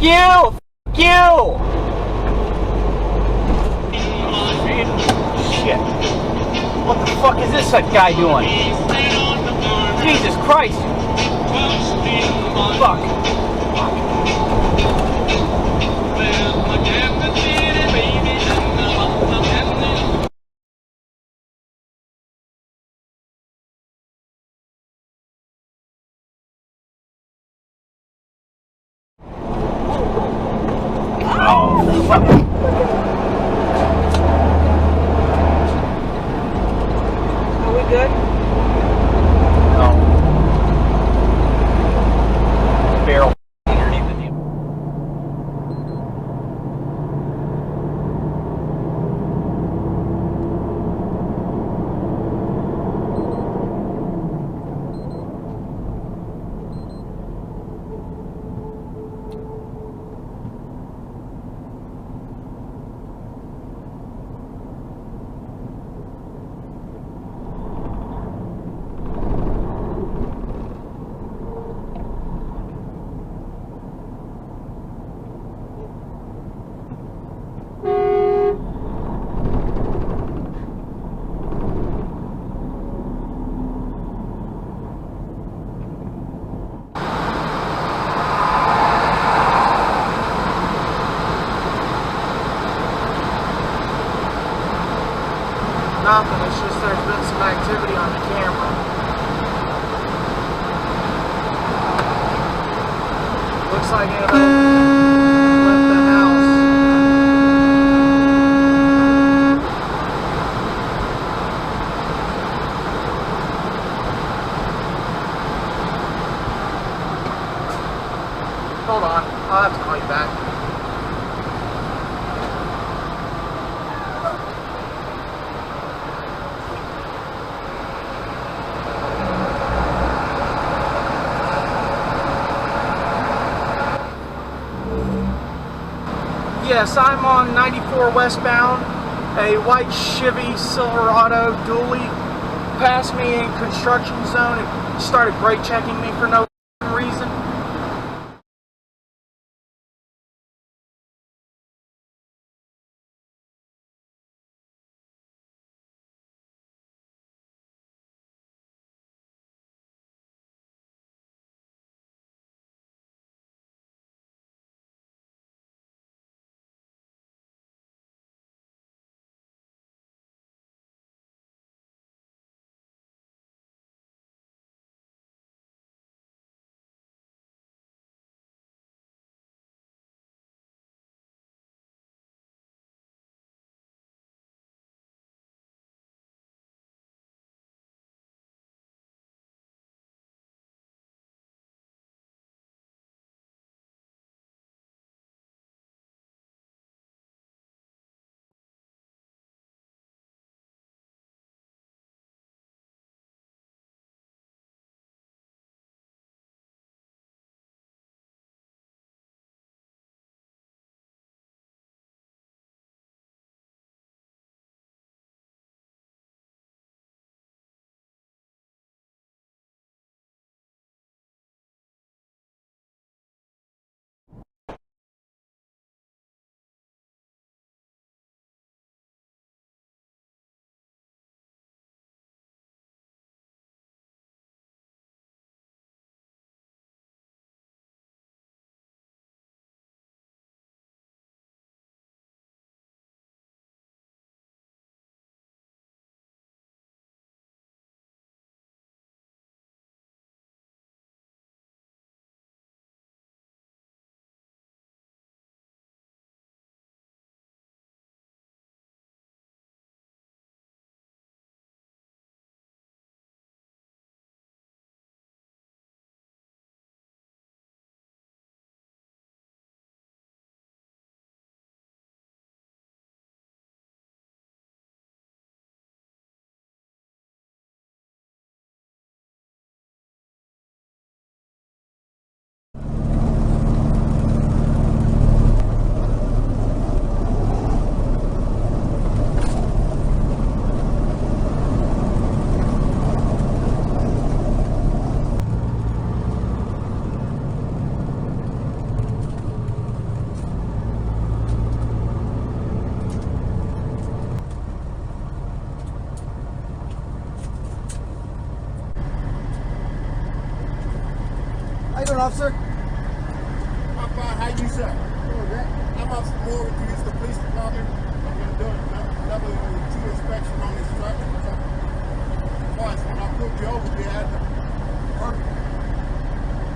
you! Fuck you! Shit. What the fuck is this guy doing? Jesus Christ! Fuck. Oh, fuck. Are we good? No. Barrel underneath the deal. Nothing. It's just there's been some activity on the camera. Looks like Annabelle left the house. Hold on. I'll have to call you back. Yes, I'm on 94 westbound. A white Chevy Silverado dually passed me in construction zone and started brake checking me for no officer? I'm fine. How you, sir? I'm Officer Moore with the Houston Police Department. I'm going to do a level 2 inspection on this truck. Of course, when I pulled you over, you had the perfect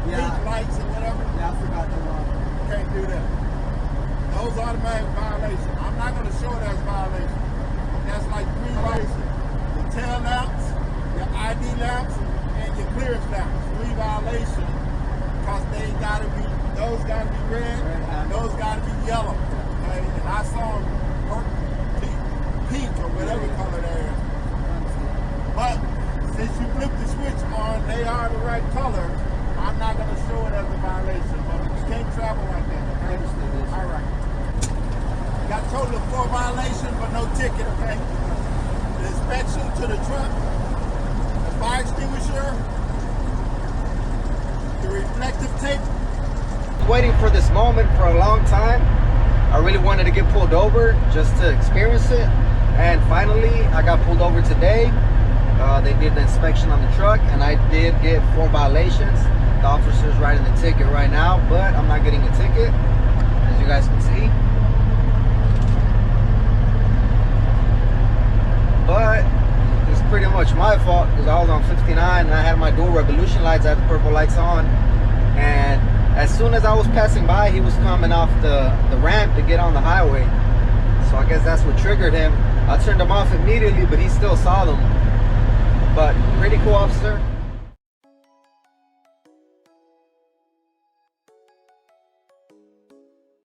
pink lights and whatever. Yeah, I forgot the law. Can't do that. Those automatic violations. I'm not going to show it as violation. That's like 3 violations. The tail lamps, your ID lamps, and your clearance lamps. 3 violations. Because they got to be, those got to be red, and those got to be yellow. Okay? And I saw them pink or whatever color they are. But since you flipped the switch on, they are the right color. I'm not going to show it as a violation, but you can't travel like that. Okay? I understand this. All right. Got a total of 4 violations, but no ticket, okay? The inspection to the truck, the fire extinguisher, the reflective tape. Waiting for this moment for a long time. I really wanted to get pulled over just to experience it, and finally I got pulled over today. They did the inspection on the truck and I did get 4 violations. The officer's writing the ticket right now, but I'm not getting a ticket, as you guys can see. But it's pretty much my fault because I was on 59 and I had my dual revolution lights. I had the purple lights on, and as soon as I was passing by, he was coming off the ramp to get on the highway. So I guess that's what triggered him. I turned him off immediately, but he still saw them. But pretty cool, officer.